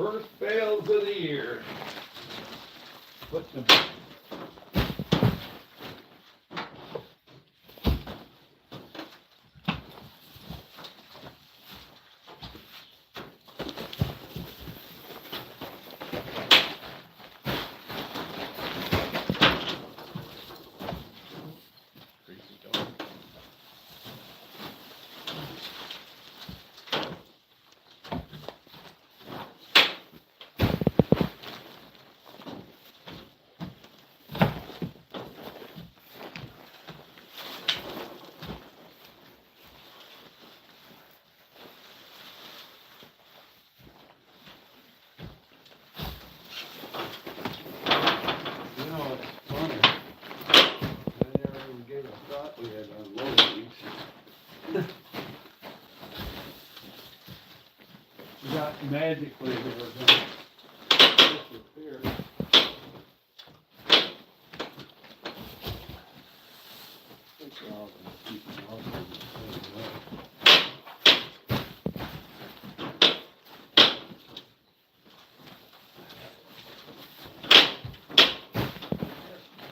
First bales of the year. Put them. Magically they were going to disappear.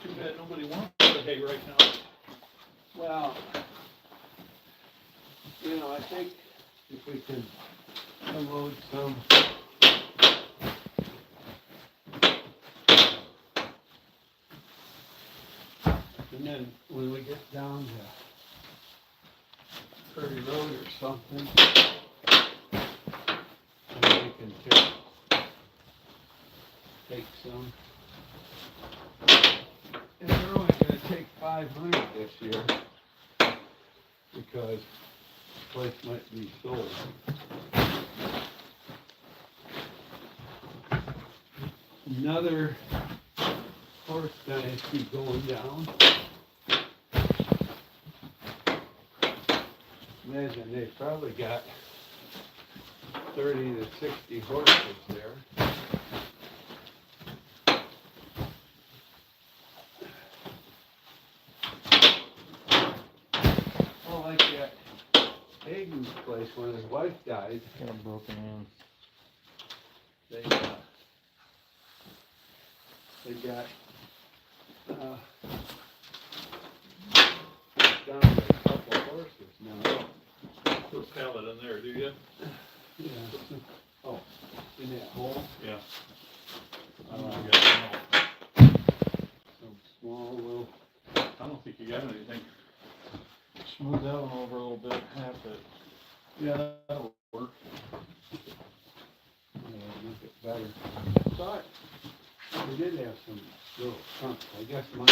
Too bad nobody wants the hay right now. Well, I think if we can unload some and then when we get down to Curry Road or something, then we can take some. And we're only going to take 500 this year because the place might be sold. Another horse that I see going down. Imagine they probably got 30 to 60 horses there. Oh, like that Hagen's place when his wife died. Kind of broken in. They got down to a couple horses now. Put a pallet in there, do you? Yeah. Oh, in that hole? Yeah. Some small little. I don't think you got anything. Smooth that one over a little bit, half it. Yeah, that'll work. Make it better. I thought we did have some little chunks. I guess mine.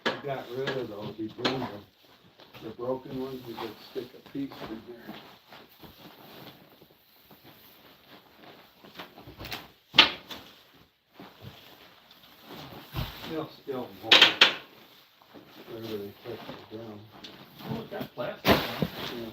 We got rid of those. We burned them. The broken ones, we could stick a piece in there. They'll still hold wherever they touch the ground. Oh, it got plastic on it. Yeah.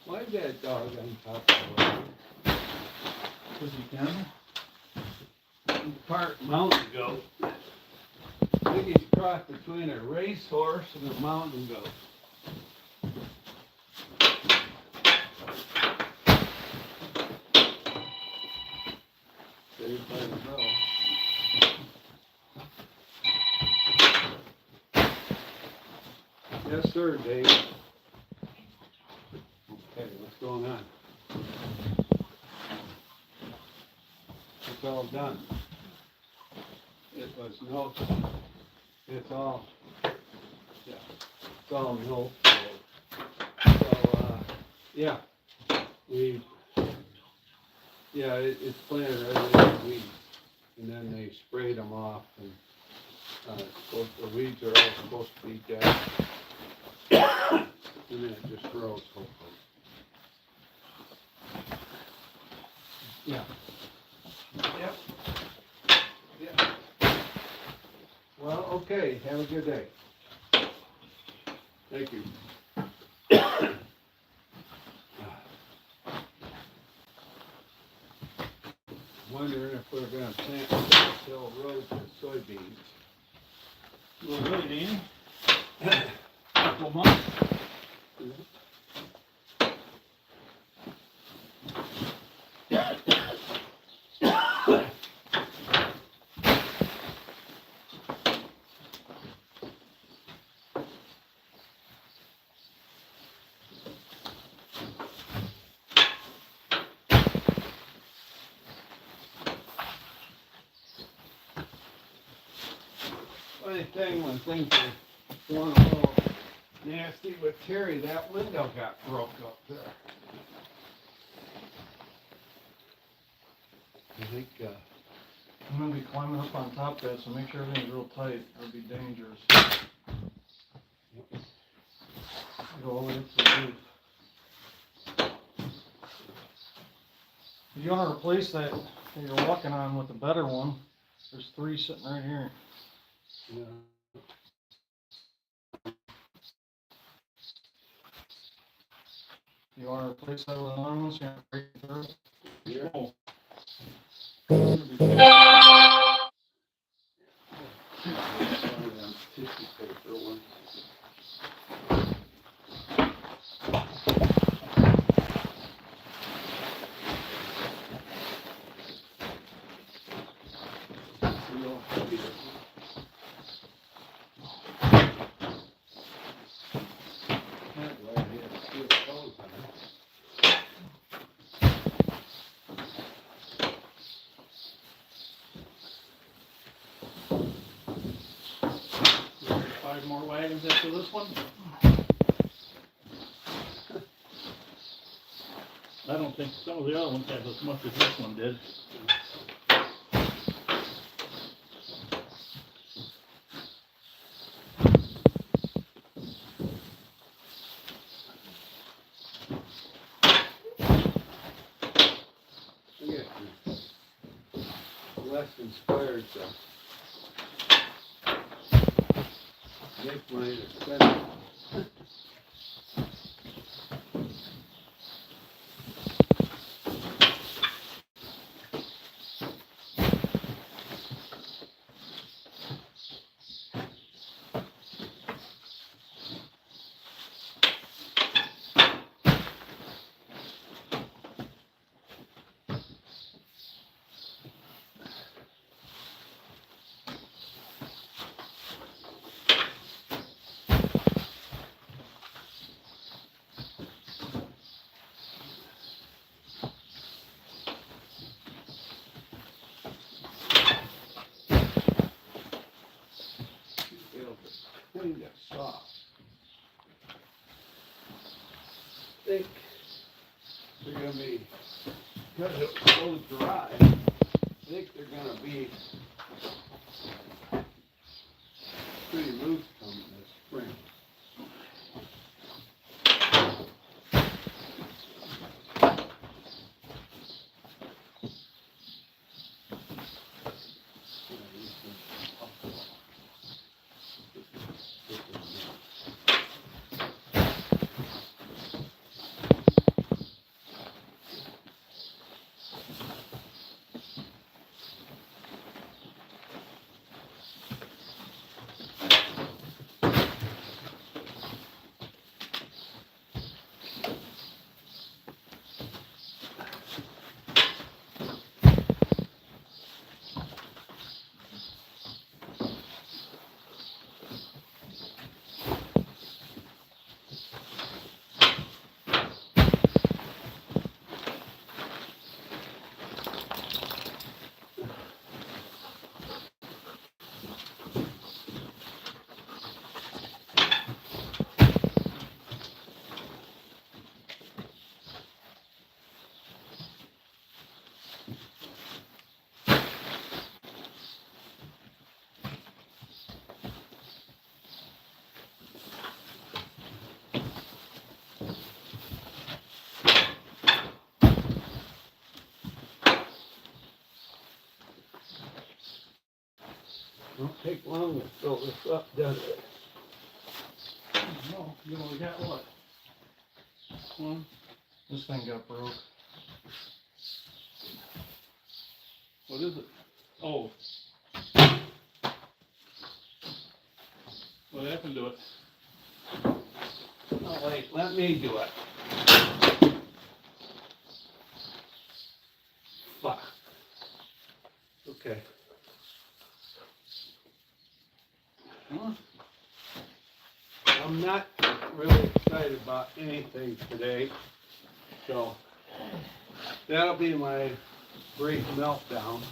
Why is that dog on top of the road? Because you can. Park mountain goat. I think he's crossed between a racehorse and a mountain goat. Saved by the bell. Yes, sir, Dave. Okay, what's going on? It's all done. It was no, it's all, yeah, it's all milk. So, yeah, it's planted right in the weeds, and then they sprayed them off, and the weeds are all supposed to be dead. And then it just grows, hopefully. Yeah. Yep. Yep. Well, okay, have a good day. Thank you. Wondering if we're gonna plant hill roads with soybeans. Well, really, Danny? Couple months? Funny thing, when things were going a little nasty with Terry, that window got broke up there. I think, I'm gonna be climbing up on top of that, so make sure everything's real tight. It'll be dangerous. Go all the way up to the roof. If you wanna replace that you're walking on with a better one, there's 3 sitting right here. yeah. You wanna replace that with another one, so you have to break it through? Yeah. Oh. One of them tissue paper ones. Real heavy, this one. Glad he had steel toes on it. 5 more wagons after this one? I don't think some of the other ones have as much as this one did. Yeah. Less inspired, so. Make mine expensive. Kind of soft. I think they're gonna be, because it was so dry, I think they're gonna be pretty loose coming this spring. Don't take long to fill this up, does it? No, you only got what? One? This thing got broke. What is it? Oh. What happened to it? Oh, wait, let me do it. Fuck. Okay. Huh? I'm not really excited about anything today, so that'll be my brief meltdown.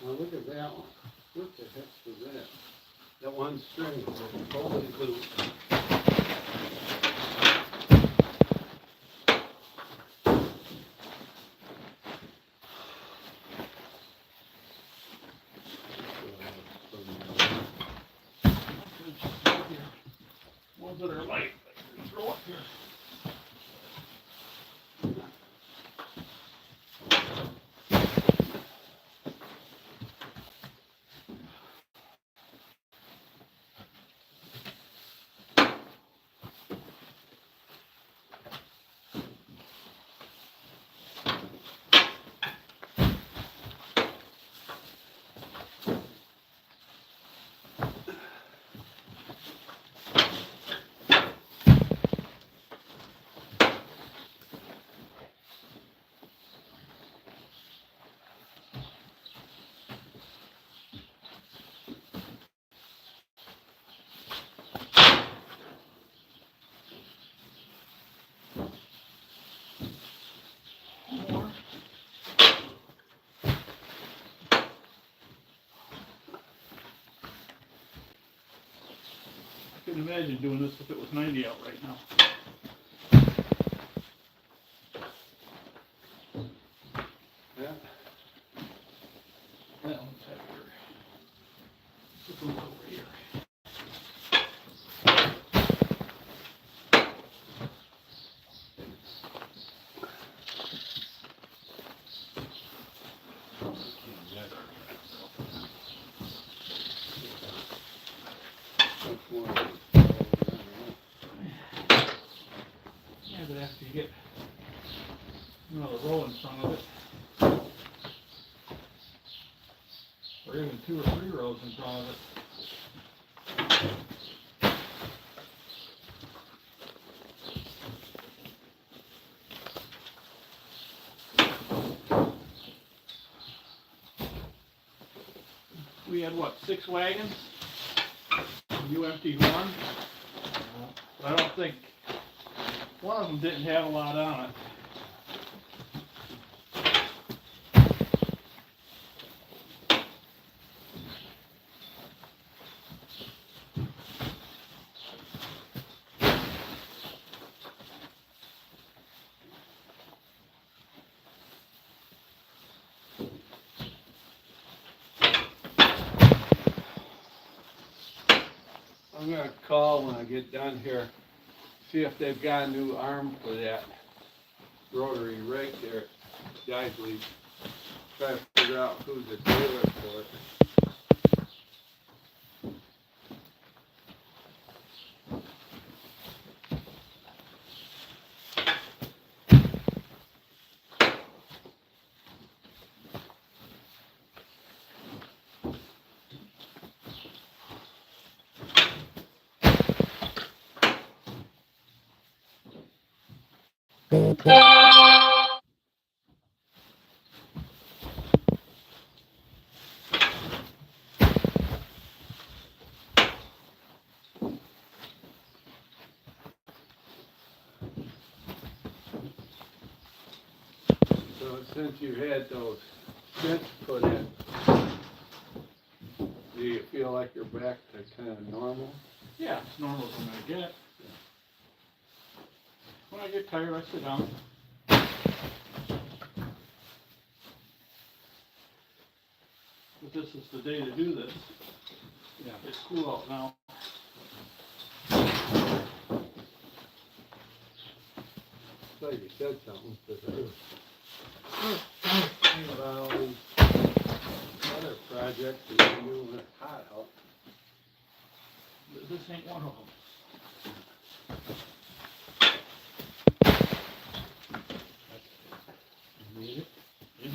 Now look at that one. What the heck was that? That one string was totally loose. Ones that are light, I can throw up here. More. I couldn't imagine doing this if it was 90 out right now. Yeah. That one's heavier. This one's over here. That's one. Yeah, but after you get another row in front of it, or even 2 or 3 rows in front of it. We had what, 6 wagons? You emptied one? But I don't think, one of them didn't have a lot on it. I'm gonna call when I get done here, see if they've got a new arm for that rotary rake there at Geisley. Try to figure out who's the dealer for it. So since you had those vents put in, do you feel like you're back to kind of normal? Yeah, it's normal as I'm gonna get. When I get tired, I sit down. But this is the day to do this. Yeah. It's cool out now. So you said something, because I was thinking about all these other projects that you do when it's hot out. This ain't one of them. You need it? Yeah.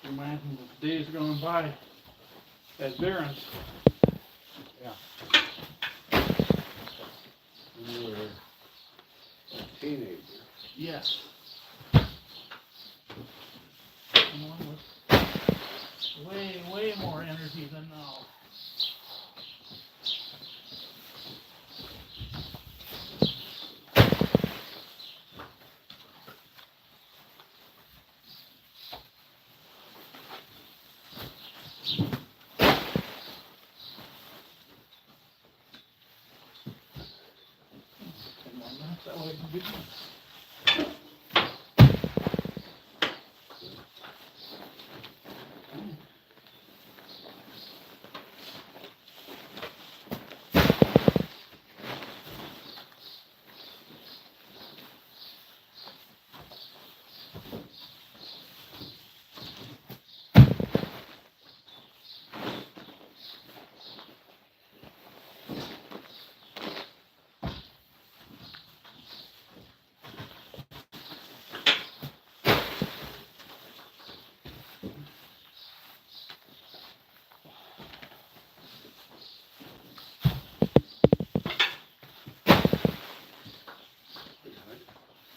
Reminds me of days gone by at Barron's. When you were a teenager. Yes. Someone with way more energy than now. Come on, that's that way I can be.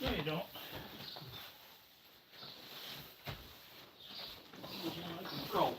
No, you don't. Roll.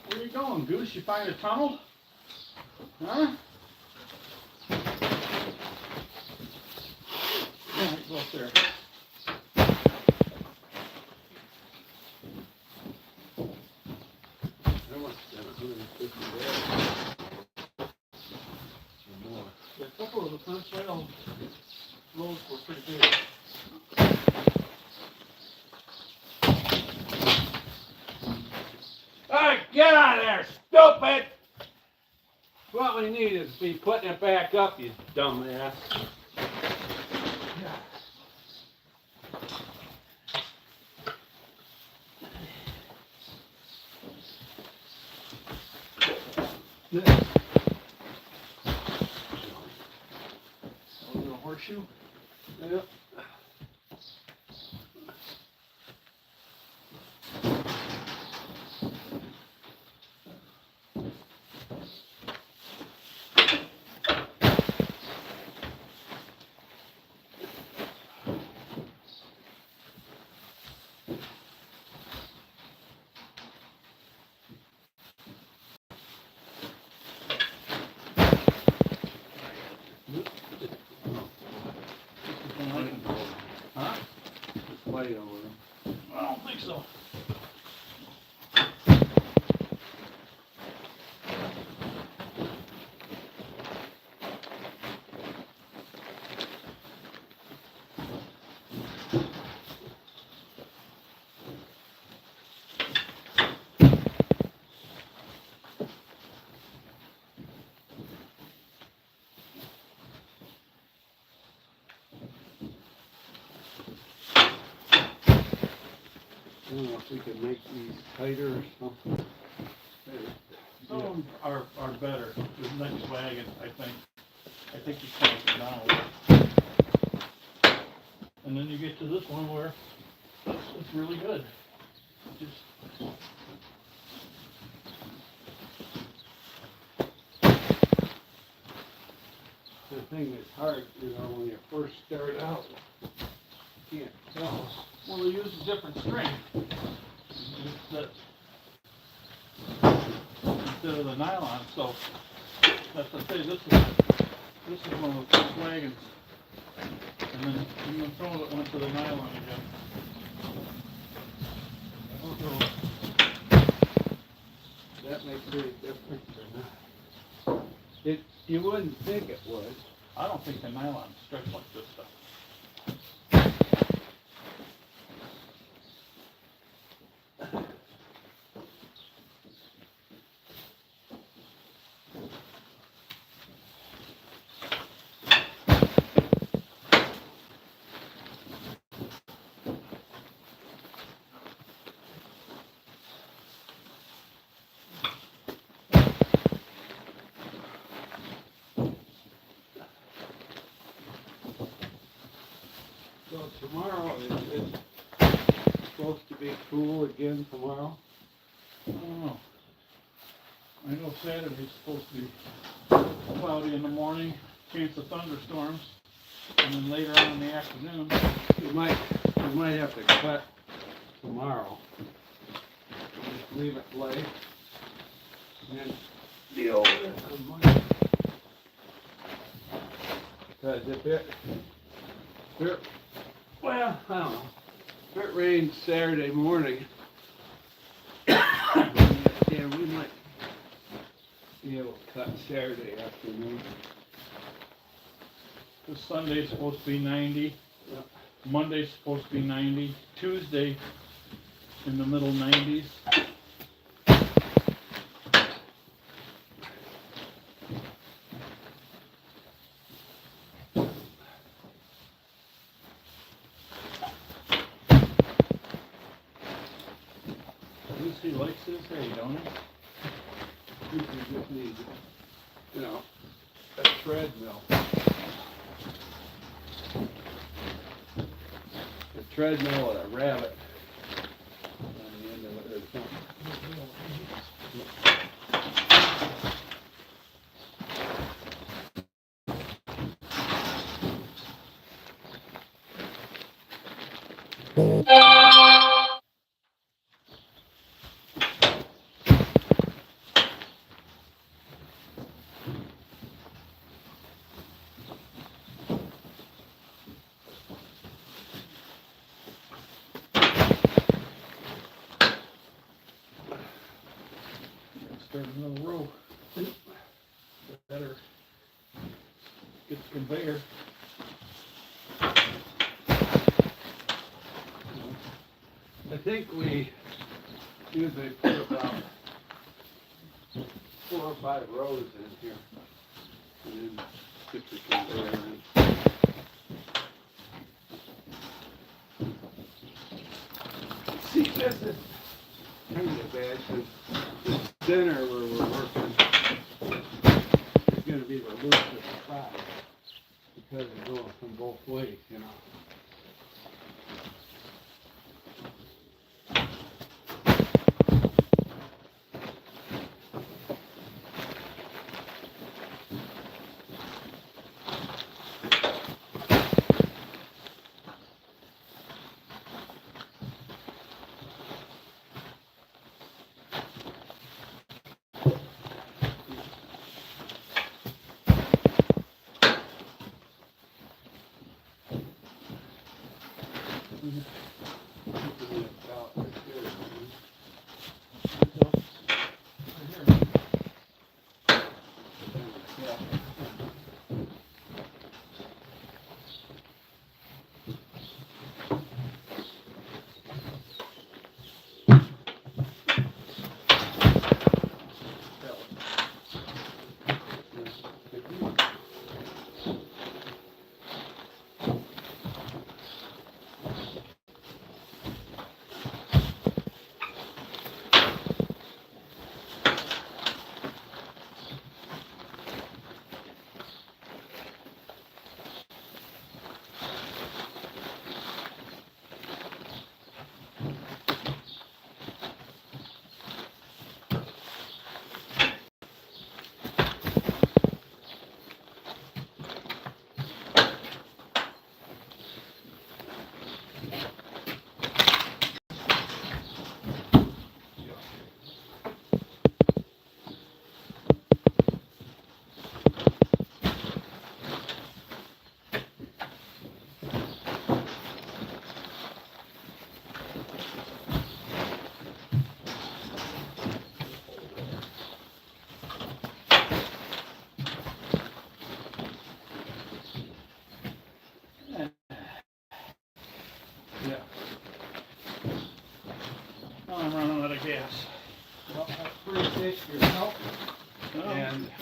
Where you going, Goose? You find a tunnel? Huh? Yeah, go up there. That must have been 150 days. Or more. A couple of the first soil loads were pretty big. Alright, get out of there, stupid! What we need is to be putting it back up, you dumbass. A little horseshoe. Yep. don't know if we can make these tighter or something. Some of them are better. The next wagon, I think you clamp it down a little. And then you get to this one where it's really good. Just The thing that's hard, when you first start out, you can't tell. well, they use a different string. It's that instead of the nylon. So that's what I say. This is one of the first wagons, and then some of it went to the nylon again. I don't know. That makes any difference or not. You wouldn't think it would. I don't think the nylon stretch like this stuff. So tomorrow, it's supposed to be cool again tomorrow? I don't know. I know Saturday's supposed to be cloudy in the morning, chance of thunderstorms, and then later on in the afternoon. You might have to cut tomorrow. Just leave it lay. And then deal with it on Monday. Because if it, well, I don't know. If it rains Saturday morning, yeah, we might be able to cut Saturday afternoon. Because Sunday's supposed to be 90. Yeah. Monday's supposed to be 90. Tuesday in the middle 90s. Lucy likes his hay, don't he? We just need, a treadmill. A treadmill with a rabbit on the end of it or something. Start another row. Better get the conveyor. I think we usually put about 4 or 5 rows in here. And then stick the conveyor in. See, this is kind of bad because the center where we're working is going to be the loosest spot because it's going from both ways,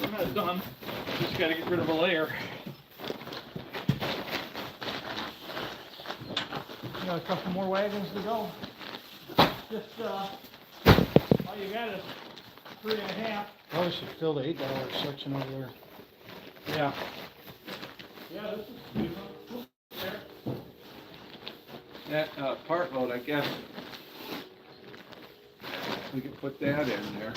I'm not done. Just gotta get rid of a layer. You got a couple more wagons to go. Just, all you got is 3.5. Probably should fill the $8 section over there. Yeah. Yeah, this is there. That part load, I guess, we could put that in there.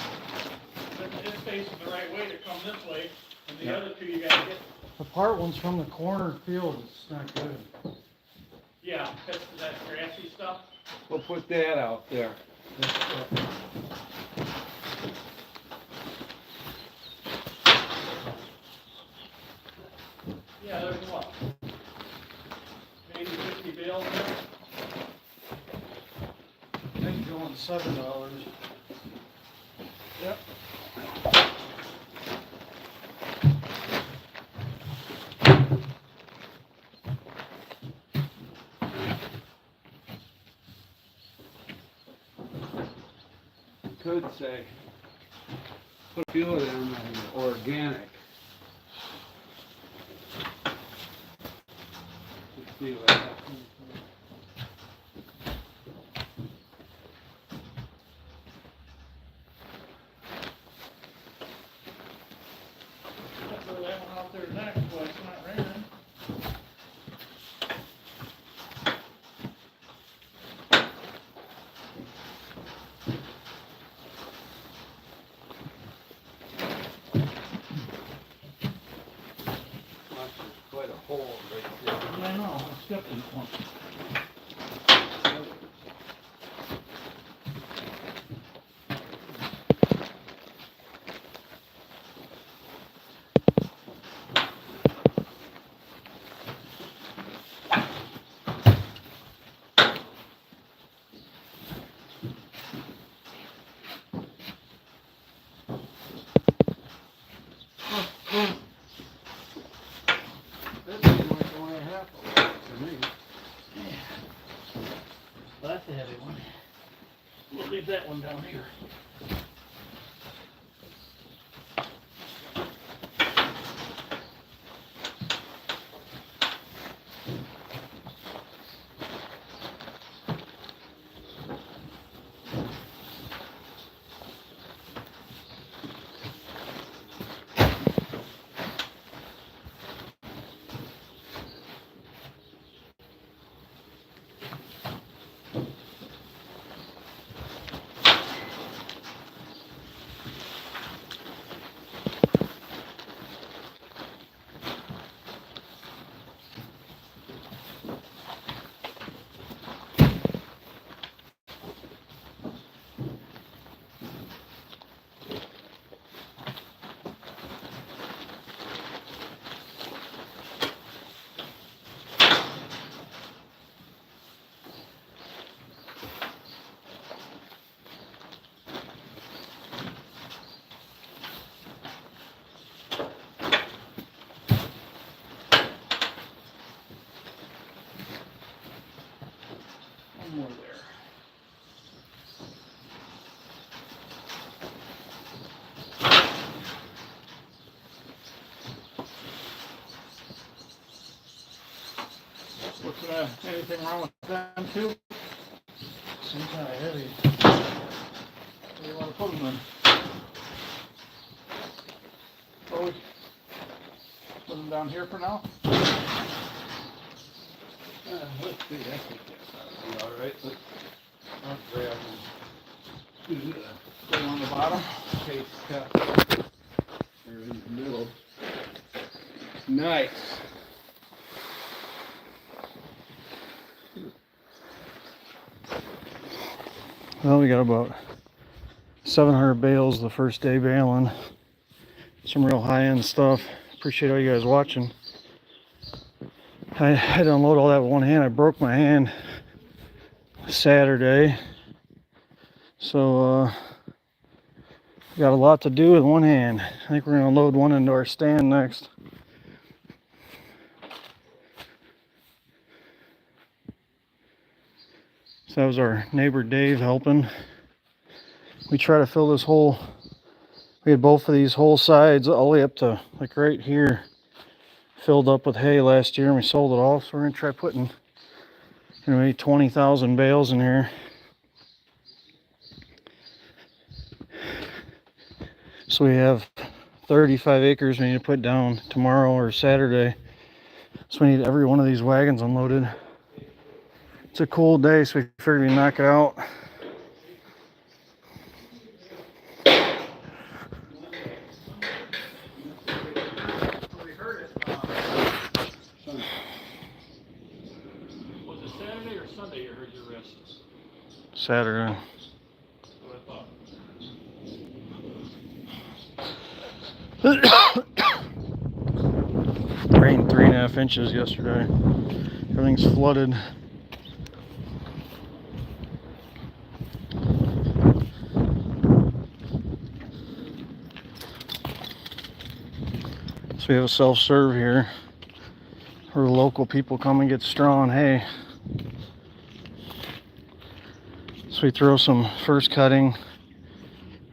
It's facing the right way to come this way, and the Yeah. other two you gotta get. The part one's from the corner field. It's not good. Yeah, that's that grassy stuff. We'll put that out there. Yeah, there's what? Maybe 50 bales there. I think going $7. Yep. Could say, put a few of them in organic. Let's see what happens. Throw that one out there next while it's not raining. Watch, there's quite a hole right there. Yeah, I know, I skipped this one. That seemed like only a half a lot to me. Well, that's a heavy one. We'll leave that one down here. One more there. What's anything wrong with them too? Seems kind of heavy. Where do you want to put them in? Oh, we put them down here for now? Let's see, I think that's all right. I'll grab them. Put them on the bottom. Case cup. They're in the middle. Nice. Well, we got about 700 bales the first day baling. Some real high-end stuff. Appreciate all you guys watching. I had to unload all that with one hand. I broke my hand Saturday. So, got a lot to do with one hand. I think we're going to load one into our stand next. So that was our neighbor Dave helping. We try to fill this hole We had both of these whole sides all the way up to like right here filled up with hay last year, and we sold it all. So we're gonna try putting maybe 20,000 bales in here. So we have 35 acres we need to put down tomorrow or Saturday. So we need every one of these wagons unloaded. It's a cool day, so we figured we'd knock it out. Was it Saturday or Sunday you hurt your wrist? Saturday. That's what I thought. Rained 3.5 inches yesterday. Everything's flooded. So we have a self-serve here where local people come and get straw and hay. So we throw some first cutting.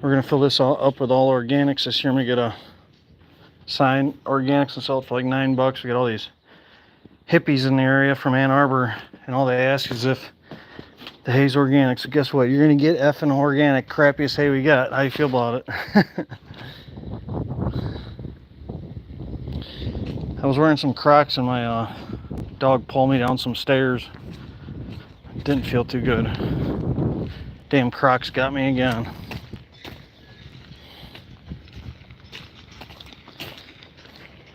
We're gonna fill this all up with all organics this year. I'm gonna get a sign, organics, and sell it for like $9. We got all these hippies in the area from Ann Arbor, and all they ask is if the hay's organic. So guess what? You're gonna get effing organic, crappiest hay we got. How you feel about it? I was wearing some Crocs and my dog pulled me down some stairs. Didn't feel too good. Damn Crocs got me again.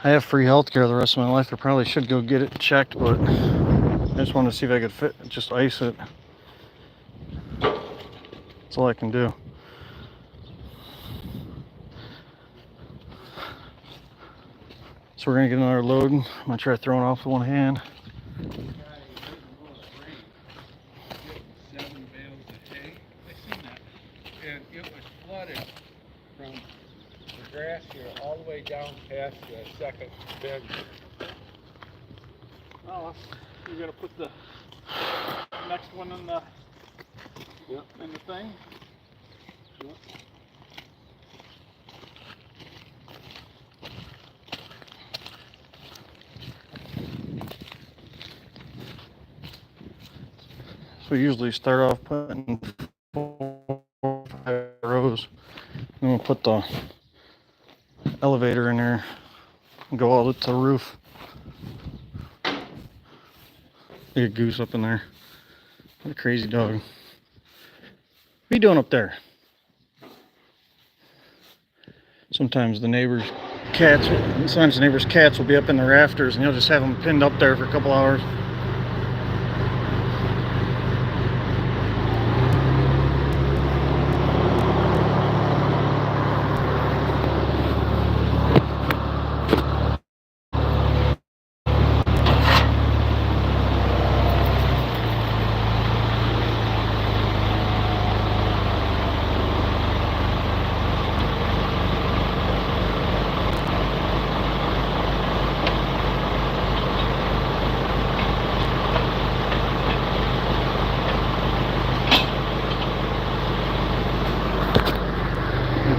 I have free healthcare the rest of my life. I probably should go get it checked, but I just wanted to see if I could just ice it. That's all I can do. So we're gonna get another load. I'm gonna try throwing off with one hand. 7 bales of hay. I seen that. And it was flooded from the grass here all the way down past the second bend. Oh, you're gonna put the next one in the in the thing? Yep. So we usually start off putting 4 or 5 rows. Then we'll put the elevator in there and go all to the roof. Look at Goose up in there. What a crazy dog. What are you doing up there? Sometimes the neighbors' cats will be up in the rafters, and you'll just have them pinned up there for a couple hours.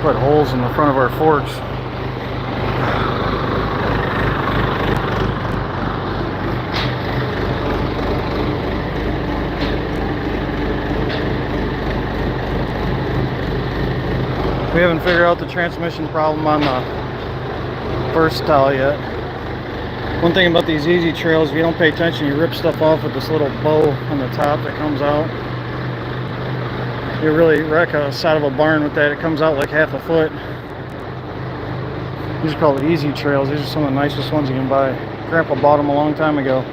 Put holes in the front of our forks. We haven't figured out the transmission problem on the first style yet. One thing about these easy trails, if you don't pay attention, you rip stuff off with this little bow on the top that comes out. You really wreck a side of a barn with that. It comes out like half a foot. These are called easy trails. These are some of the nicest ones you can buy. Grandpa bought them a long time ago.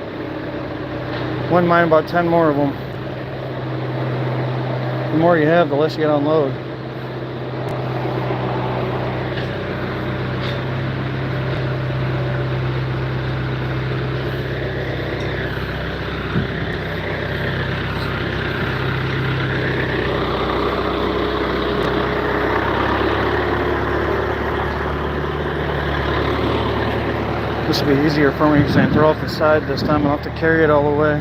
Wouldn't mind about 10 more of them. The more you have, the less you get to unload. This will be easier for me because I can throw off the side this time. I don't have to carry it all the way.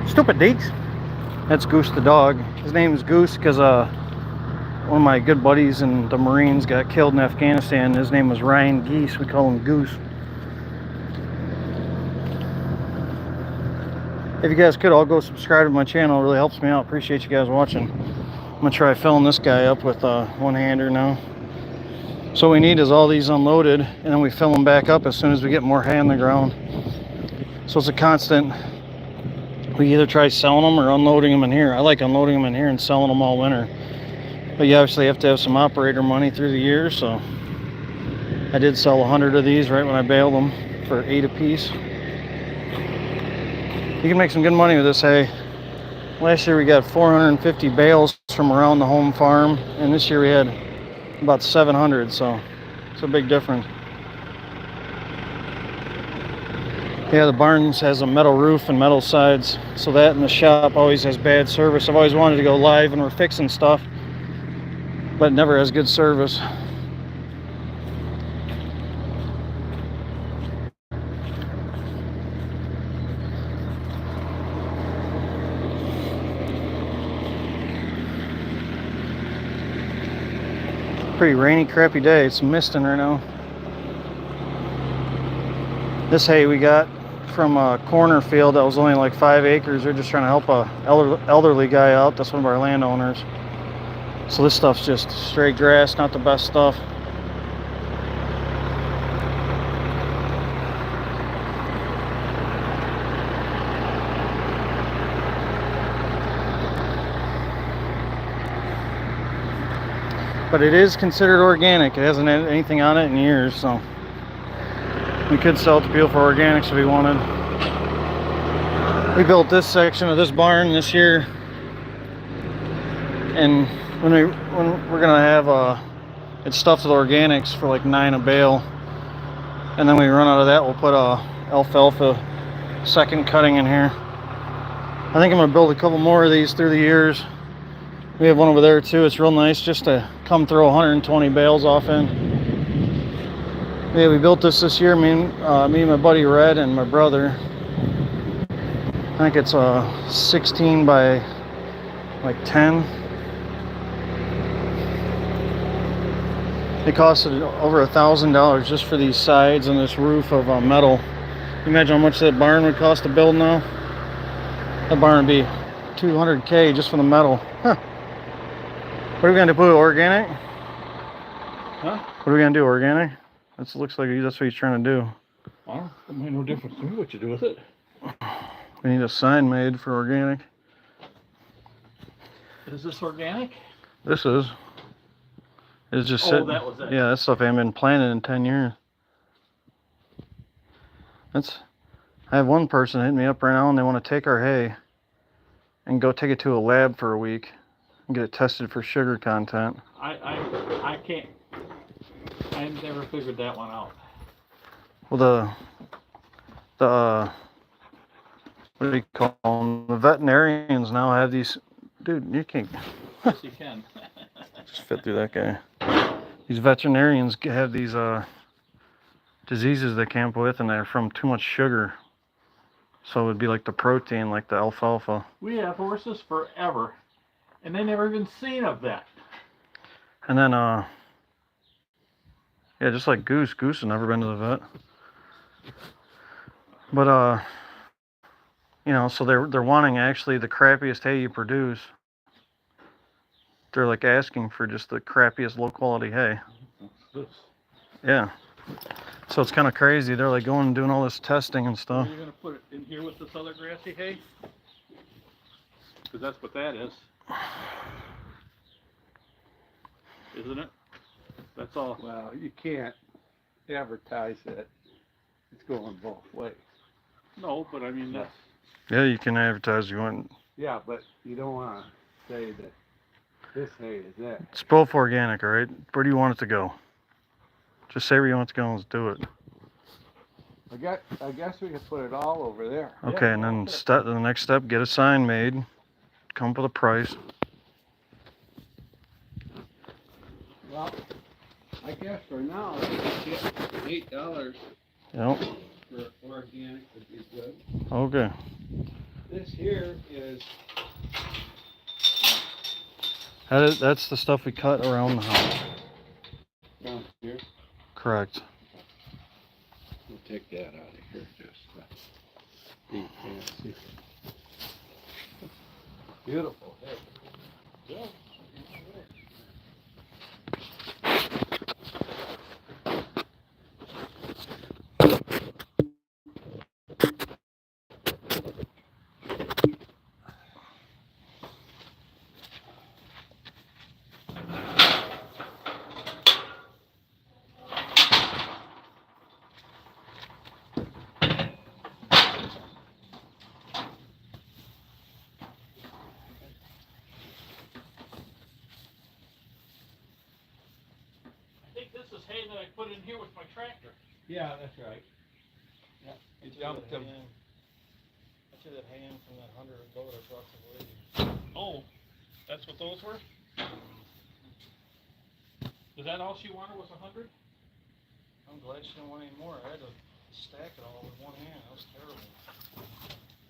Stupid Deeks. That's Goose the dog. His name is Goose because one of my good buddies in the Marines got killed in Afghanistan. His name was Ryan Geese. We call him Goose. If you guys could all go subscribe to my channel, it really helps me out. Appreciate you guys watching. I'm gonna try filling this guy up with a one-hander now. So what we need is all these unloaded, and then we fill them back up as soon as we get more hay on the ground. So it's a constant. We either try selling them or unloading them in here. I like unloading them in here and selling them all winter. But you obviously have to have some operator money through the year, so I did sell 100 of these right when I baled them for 8 a piece. You can make some good money with this hay. Last year we got 450 bales from around the home farm, and this year we had about 700, so it's a big difference. Yeah, the barns has a metal roof and metal sides, so that and the shop always has bad service. I've always wanted to go live when we're fixing stuff, but it never has good service. Pretty rainy, crappy day. It's misting right now. This hay we got from a corner field that was only like 5 acres. They're just trying to help a elderly guy out. That's one of our landowners. So this stuff's just straight grass, not the best stuff. But it is considered organic. It hasn't had anything on it in years, so we could sell it to people for organics if we wanted. We built this section of this barn this year, and when we're gonna have it's stuffed with organics for like 9 a bale, and then when we run out of that, we'll put a alfalfa second cutting in here. I think I'm gonna build a couple more of these through the years. We have one over there too. It's real nice just to come throw 120 bales off in. Yeah, we built this year, me and my buddy Red and my brother. I think it's 16 by like 10. It costed over $1,000 just for these sides and this roof of metal. Imagine how much that barn would cost to build now. That barn would be $200K just for the metal. Huh. What are we gonna do? Put organic? Huh? What are we gonna do? Organic? That looks like that's what he's trying to do. Well, it made no difference to me what you do with it. We need a sign made for organic. Is this organic? This is. It's just Oh, sitting. that was it. Yeah, that stuff ain't been planted in 10 years. I have one person hitting me up right now and they want to take our hay and go take it to a lab for a week and get it tested for sugar content. I can't. I've never figured that one out. Well, the what do you call them? The veterinarians now have these. Dude, you can't. Yes, you can. Just fit through that guy. These veterinarians have these diseases they came up with, and they're from too much sugar. So it would be like the protein, like the alfalfa. We have horses forever, and they never even seen of that. And then, yeah, just like Goose. Goose has never been to the vet. But, you know, so they're wanting actually the crappiest hay you produce. They're like asking for just the crappiest low quality hay. This. Yeah. So it's kind of crazy. They're like going and doing all this testing and stuff. Are you going to put it in here with this other grassy hay? Because that's what that is. Isn't it? That's all. Well, you can't advertise it. It's going both ways. No, but I mean, that's... Yeah, you can advertise you want. Yeah, but you don't want to say that this hay is that. It's both organic, all right? Where do you want it to go? Just say where you want it to go and let's do it. I guess we could put it all over there. Okay, and then the next step, get a sign made. Come up with a price. Well, I guess for now, get $8 Yep. for organic would be good. Okay. This here is That's the stuff we cut around the house. Down here, Correct. we'll take that out of here, just, be fancy. Beautiful, hey. Yeah. I think this is hay that I put in here with my tractor. Yeah, that's right. Yeah, you dumped them. I threw that hay in from that 100 ago that I brought to the lady. Oh, that's what those were? Is that all she wanted was 100? I'm glad she didn't want any more. I had to stack it all with one hand. That was terrible.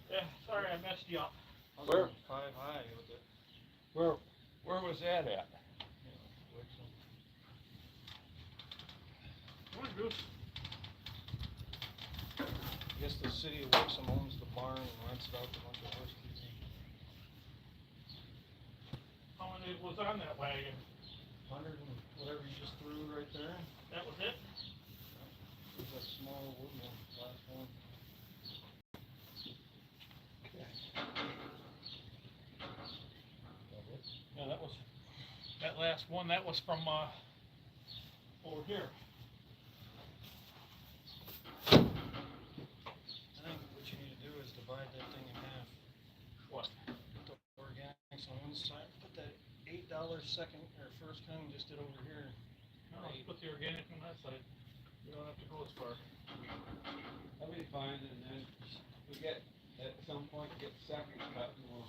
Yeah, sorry I messed you up. I was Where? going 5 high with it. Where was that at? Come on, Goose. I guess the city of Wixom owns the barn and rents it out to a bunch of horse keepers. How many was on that wagon? 100 and whatever you just threw right there. That was it? There's a small wood one, last one. Yeah, that was, that last one, that was from, over here. I think what you need to do is divide that thing in half. What? Put the organics on one side, put that $8 second or first kind we just did over here. No, let's put the organic on that side. We don't have to go as far. That'll be fine, and then we get, at some point, get second cut, and we'll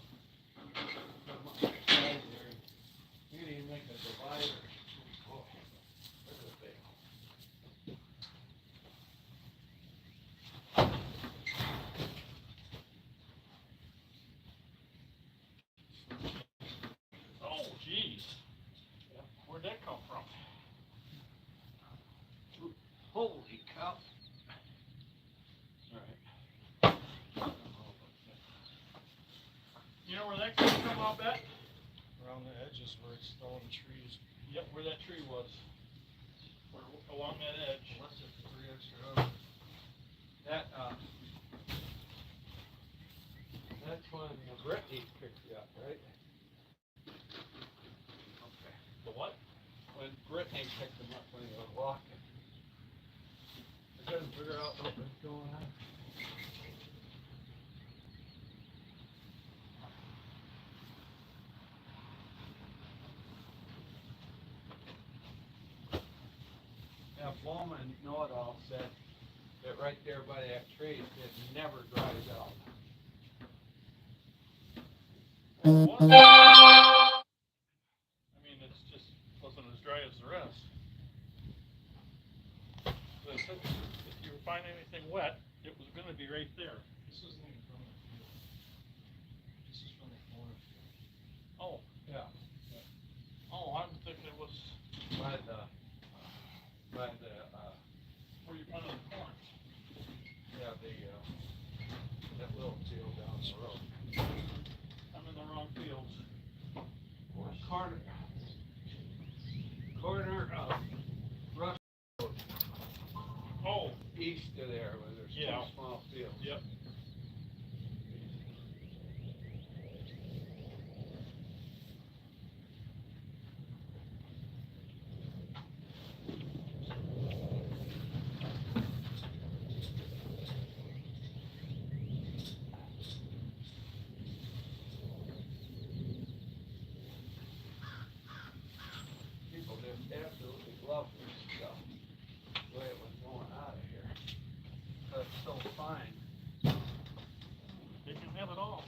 come up the side there. We can even make a divider. Oh, there's a big. Oh, jeez. Where'd that come from? Holy cow. Alright. You know where that came from, I'll bet? Around the edges where it's all in trees. Yep, where that tree was. Along that edge. Unless it's 3 extra hours. That, that's when Brittany picked you up, right? Okay. The what? When Brittany picked them up when he was walking. I couldn't figure out what was going on. Yeah, Bowman know-it-all said that right there by that tree, it never dries out. What? I mean, it's just wasn't as dry as the rest. But it said if you find anything wet, it was going to be right there. This isn't even from the field. This is from the corner field. Oh, Yeah. oh, I'm thinking it was By the, where you planted the corn. yeah, that little field down the road. I'm in the wrong fields. Corner of Rush Road, Oh, east of there, where there's Yeah. two small fields. yep. People just absolutely love this stuff, the way it was going out of here. But it's so fine. They can have it all.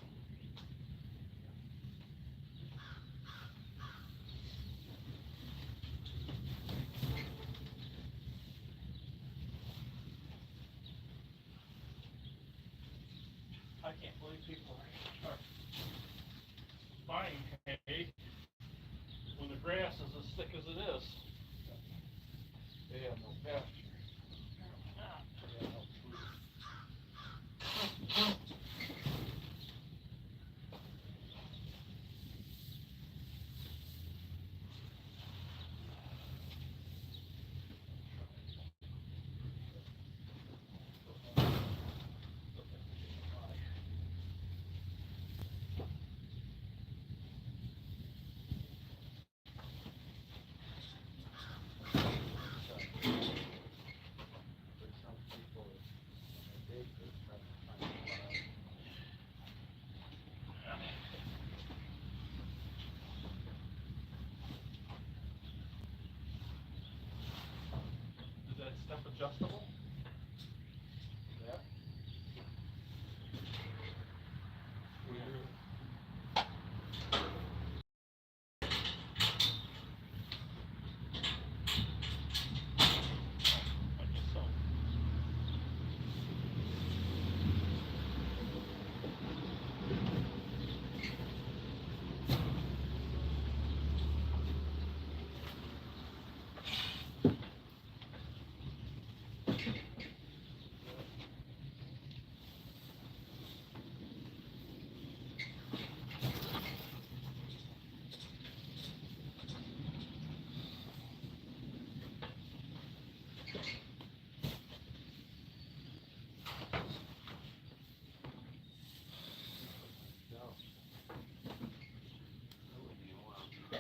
I can't believe people are buying hay grass is as thick as it is. They have no pasture. They have no food. For some people, when they dig, they're trying to find water. Is that stuff adjustable? Yeah. We're I guess so. no. That wouldn't even want to be.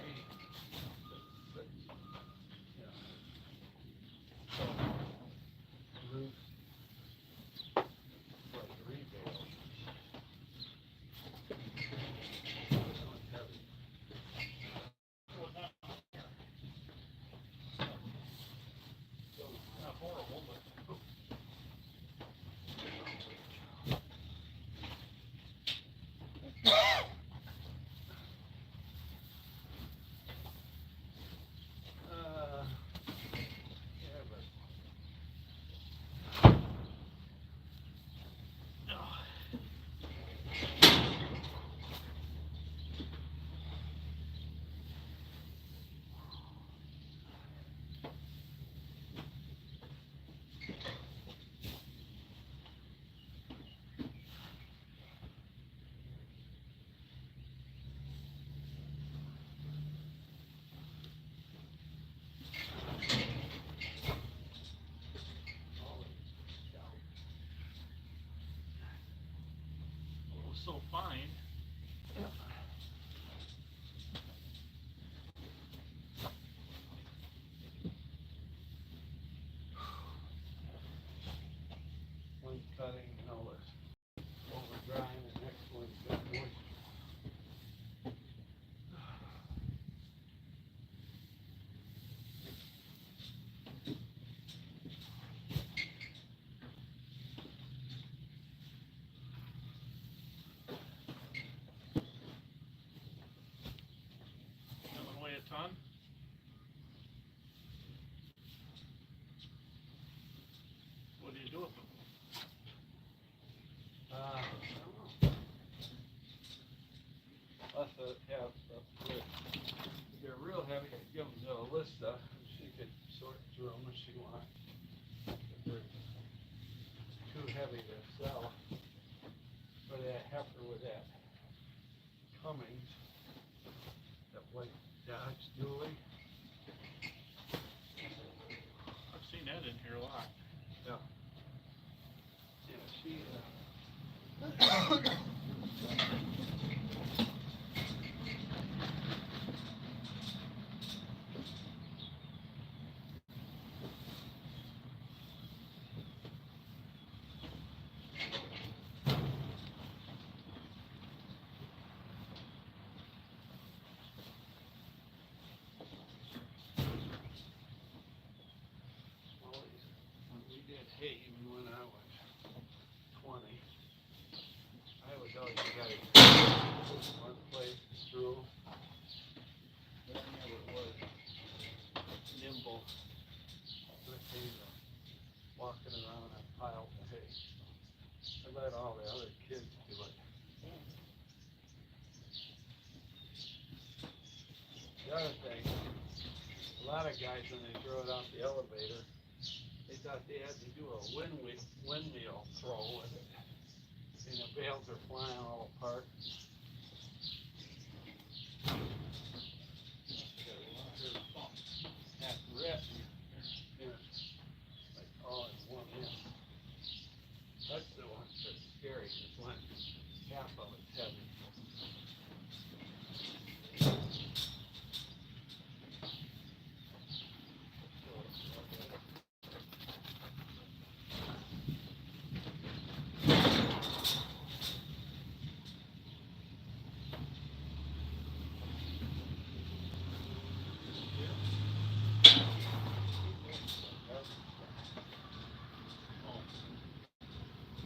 Yeah. Roof. Like rebale. This one's heavy. Not horrible, but. Yeah, but It was so fine. one cutting, you know, was over drying, the next one's got moisture. That one weigh a ton? What do you do with them? I don't know. Plus, have if they're real heavy, I give them to Alyssa, and she could sort through them if she wants. If they're too heavy to sell, for that heifer with that Cummings, that white Dodge Dually. I've seen that in here a lot. Yeah. Yeah, she, always, when we did hay, even when I was 20, I was always the guy who put one place through. But I never was nimble. When it came to walking around on piles of hay. I let all the other kids do it. The other thing, lot of guys, when they throw it off the elevator, they thought they had to do a windmill throw with it. And the bales are flying all apart. Half rip, and like all in one hit. That's the one that's scary, is when half of it's heavy.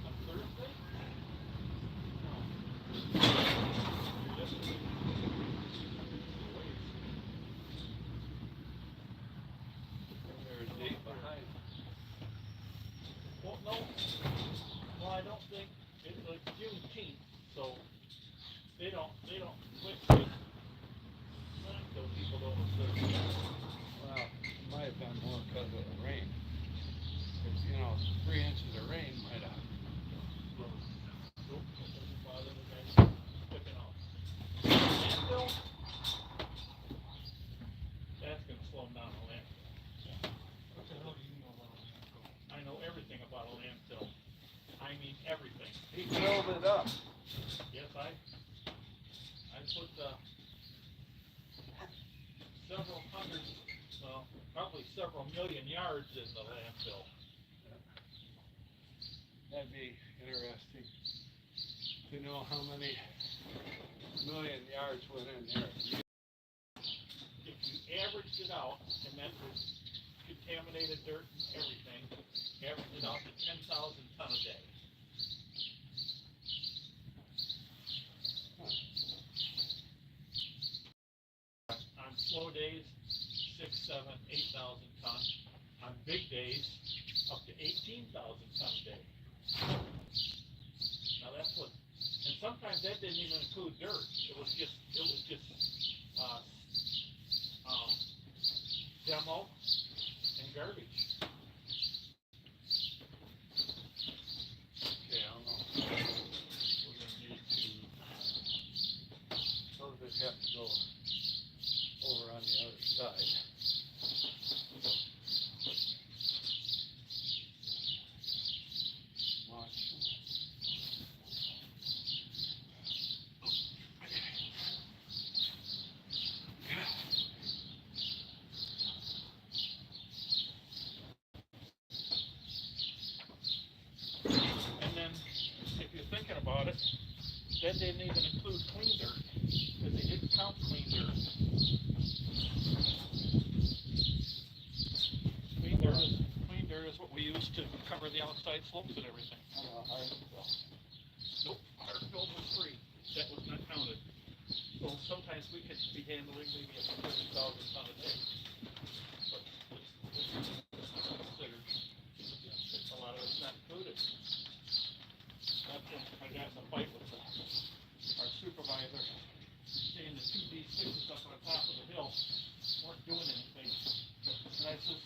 On Thursday? They're a day behind. Well, no, well, I don't think, it's like Juneteenth, so they don't quit until people don't observe. Well, it might have been more because of the rain. 'Cause, you know, 3 inches of rain might have. Nope, doesn't bother the guys picking off. Landfill, that's gonna slow them down a landfill. What the hell do you know about landfill? I know everything about a landfill. I mean, everything. He filled it up. Yes, I put, several hundred, well, probably several million yards in the landfill. That'd be interesting to know how many million yards went in there. If you averaged it out, and that was contaminated dirt and everything, averaged it out to 10,000 ton a day. On slow days, 6, 7, 8,000 ton. On big days, up to 18,000 ton a day. Now that's what, and sometimes that didn't even include dirt. It was just, demo and garbage. Okay, I don't know. We're gonna need to, Those that have to go over on the other side. Watch. and then, if you're thinking about it, that didn't even include clean dirt, because they didn't count clean dirt. Clean dirt is what we use to cover the outside slopes and everything. Nope, Hartsville was free, that was not counted. So sometimes we could be handling maybe up to 30,000 ton a day. But it's considered, a lot of it's not included. That's when I got in a fight with our supervisor, saying the 2D6s up on the top of the hill weren't doing anything. And I said,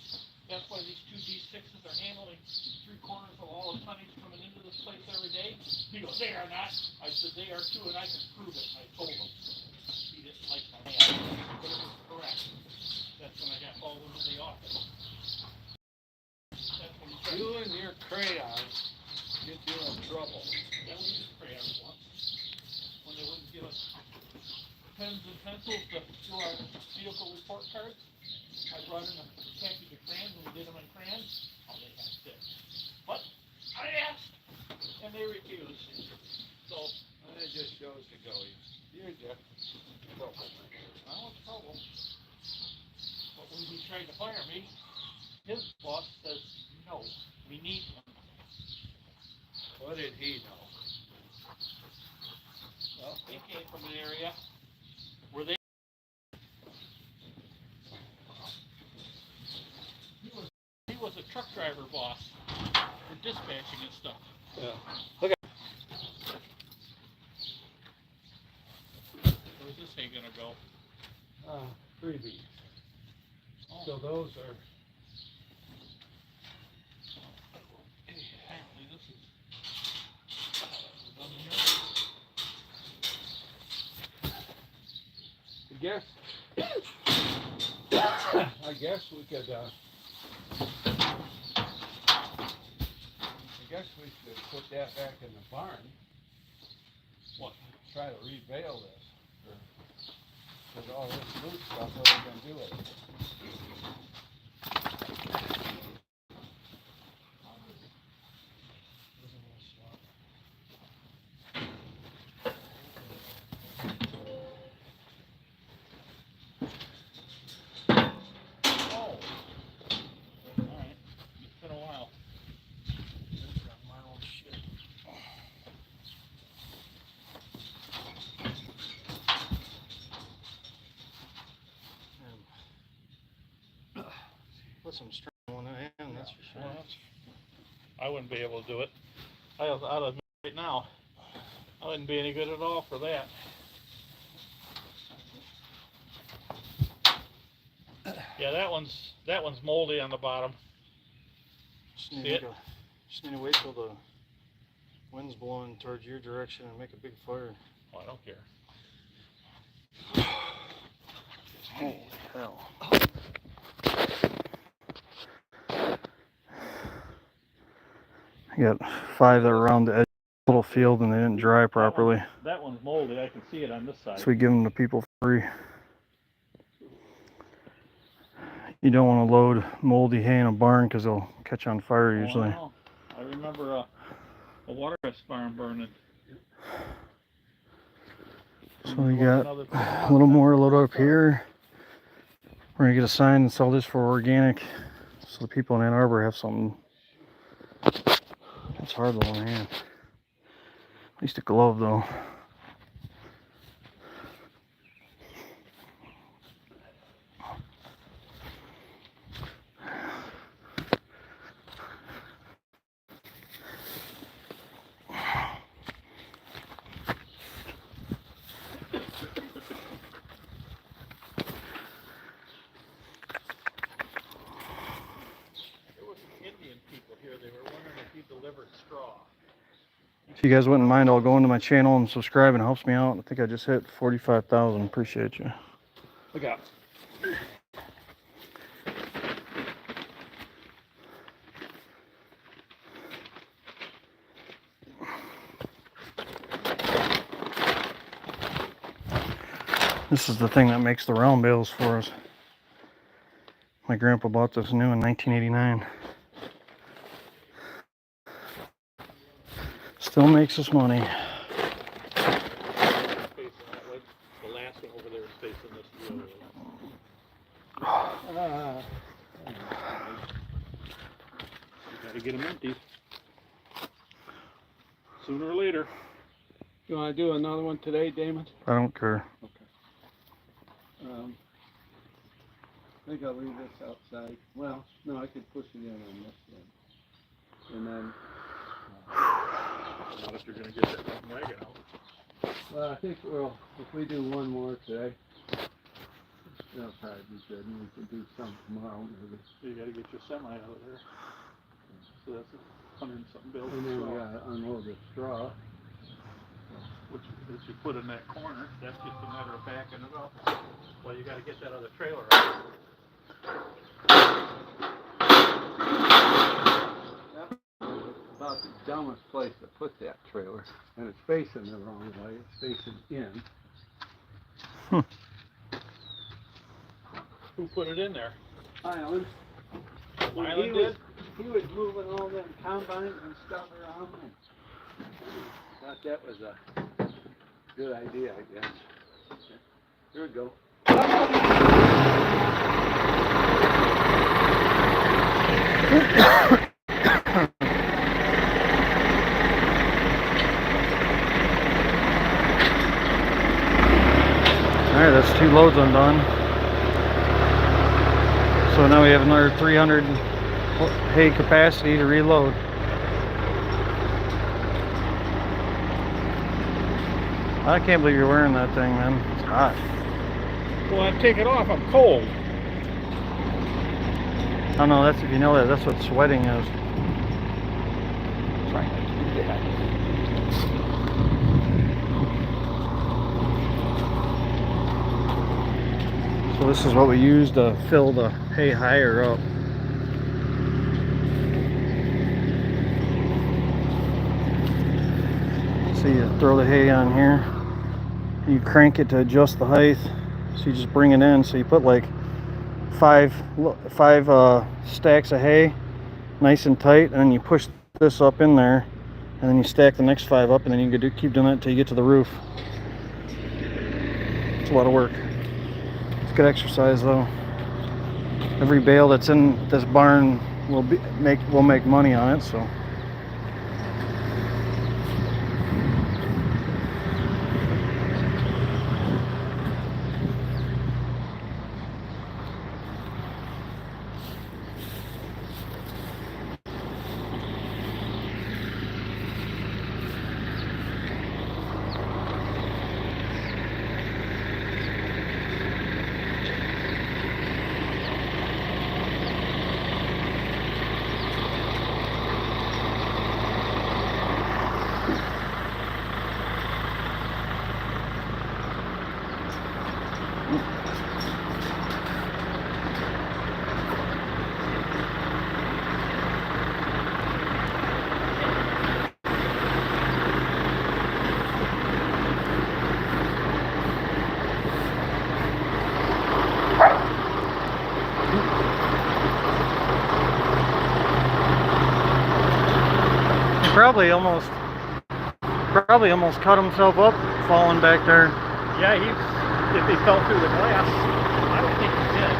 that's why these 2D6s are handling 3/4 of all the tonnage coming into this place every day. He goes, they are not. I said, they are too, and I can prove it. And I told him. He didn't like my hand, but it was correct. That's when I got hauled into the office. That's when he tried. You and your crayons get you in trouble. Yeah, we used crayons once, when they wouldn't give us pens and pencils to do our vehicle report cards. I brought in a package of crayons, and we did them in crayons. Oh, they had sticks. But I asked, and they refused. So, And it just shows to go. You're just troublemaker. I was in trouble. But when he tried to fire me, his boss says, no, we need one. What did he know? Well, he came from an area where they. He was a truck driver boss for dispatching and stuff. Yeah. Where's this hay gonna go? Freebies. Oh. So those are, Apparently this is done here. I guess we could, put that back in the barn. What? Try to rebale this. Because all this loose stuff, what are we gonna do with it? Oh. Alright. It's been a while. Put some string on it, and that's for sure. Well, I wouldn't be able to do it. I'll admit right now, I wouldn't be any good at all for that. Yeah, that one's moldy on the bottom. Just See need, it? just need to wait till the wind's blowing towards your direction and make a big fire. Oh, I don't care. Holy hell. I got 5 that were around the edge of the little field and they didn't dry properly. That one's moldy. I can see it on this side. So we give them to people for free. You don't want to load moldy hay in a barn because they'll catch on fire usually. Oh, I remember a water barn burning. So we got a little more load up here. We're gonna get a sign and sell this for organic, so the people in Ann Arbor have something. That's hard though, man. At least a glove though. They were wondering if you delivered straw. If you guys wouldn't mind, I'll go into my channel and subscribe, and it helps me out. I think I just hit 45,000. Appreciate you. Look out. This is the thing that makes the round bales for us. My grandpa bought this new in 1989. Still makes us money. Facing that way. The last one over there is facing this way. You gotta get them empty. Sooner or later. You wanna do another one today, Damon? I don't care. Okay. I think I'll leave this outside. Well, no, I could push it in on this end. And then, Not if you're gonna get that one wagon out. well, I think if we do one more today, that'll probably be good, and we can do some tomorrow maybe. So you gotta get your semi out of there. So that's 100 and something bales And of then we straw, gotta unload the straw. which you put in that corner. That's just a matter of backing it up. Well, you gotta get that other trailer out. About the dumbest place to put that trailer, and it's facing the wrong way. It's facing in. Who put it in there? Island. Island did? He was moving all them combines and stuff around, and thought that was a good idea, I guess. Here we go. Alright, that's 2 loads undone. So now we have another 300 hay capacity to reload. I can't believe you're wearing that thing, man. It's hot. Well, I take it off. I'm cold. Oh no, that's if you know that. That's what sweating is. Trying not to do that. So this is what we use to fill the hay higher up. So you throw the hay on here, and you crank it to adjust the height. So you just bring it in. So you put like five stacks of hay, nice and tight, and then you push this up in there, and then you stack the next 5 up, and then you can keep doing that until you get to the roof. It's a lot of work. It's good exercise though. Every bale that's in this barn will make money on it. So. Probably almost cut himself up falling back there. Yeah, if he fell through the glass, I would think he did.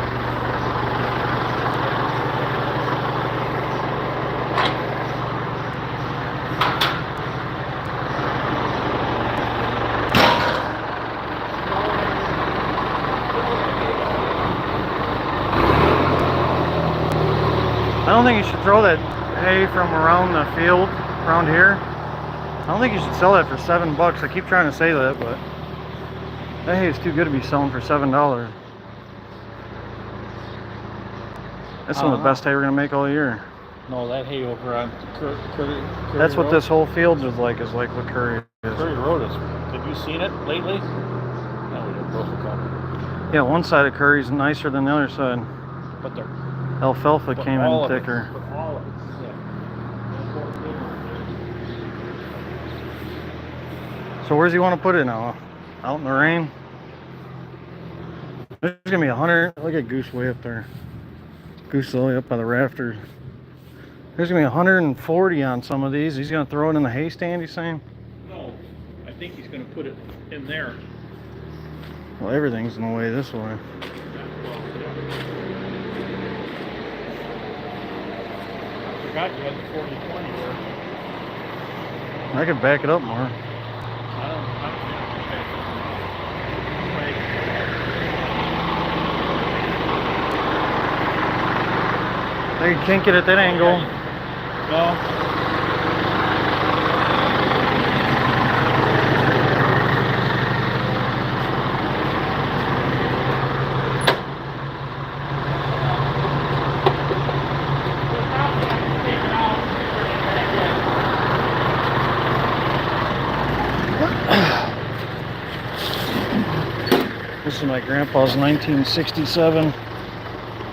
I don't think you should throw that hay from around the field around here. I don't think you should sell that for $7. I keep trying to say that, but that hay is too good to be selling for $7. That's some of the best hay we're gonna make all year. No, that hay over on Curry That's what Road. this whole field is like what Curry is. Curry Road is. Have you seen it lately? No, we didn't both come. Yeah, one side of Curry's nicer than the other side. But they're Alfalfa came in thicker. But all of it, yeah. So where's he want to put it now? Out in the rain? There's gonna be 100. Look at Goose way up there. Goose all the way up by the rafters. There's gonna be 140 on some of these. He's gonna throw it in the hay stand, he's saying? No, I think he's going to put it in there. Well, everything's in the way this way. I forgot you had the 40-20 there. I could back it up more. I don't They can't get at that angle. No. This is my grandpa's 1967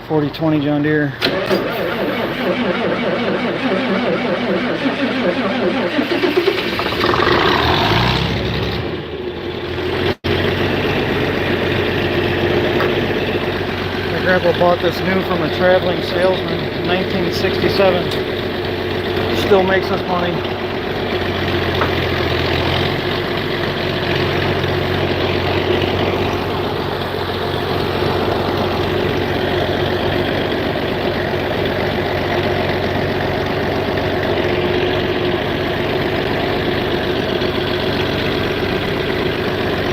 40-20 John Deere. My grandpa bought this new from a traveling salesman in 1967. Still makes us money.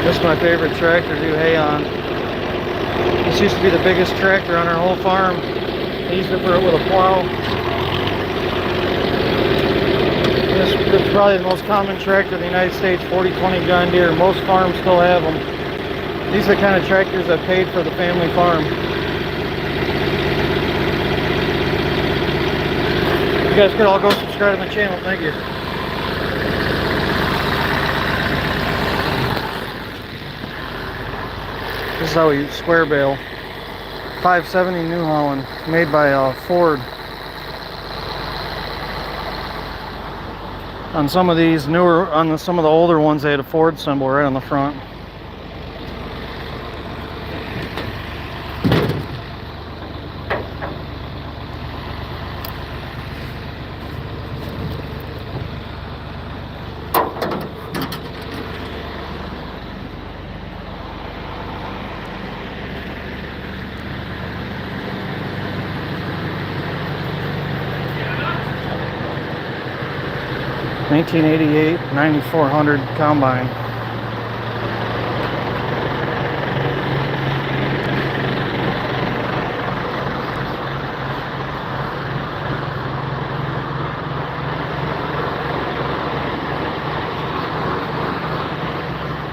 This is my favorite tractor to do hay on. This used to be the biggest tractor on our whole farm. They used it for it with a plow. This is probably the most common tractor in the United States, 40-20 John Deere. Most farms still have them. These are the kind of tractors that paid for the family farm. guys could all go subscribe to my channel. Thank you. This is how we square bale. 570 New Holland, made by Ford. On some of these newer, some of the older ones, they had a Ford symbol right on the front. $1988 9400 combine.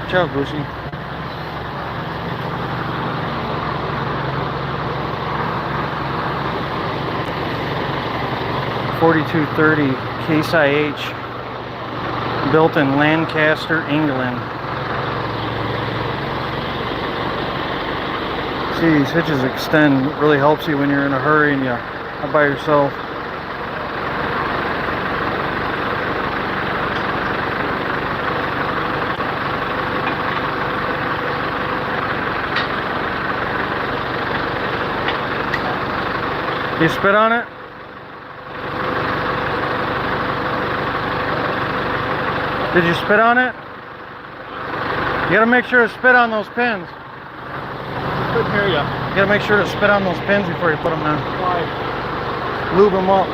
Good job, Bushy. .4230 Case IH, built in Lancaster, England. See, these hitches extend. It really helps you when you're in a hurry and you're out by yourself. You spit on it? Did you spit on it? You gotta make sure to spit on those pins. Couldn't hear ya. You gotta make sure to spit on those pins before you put them down. Why? Lube them up.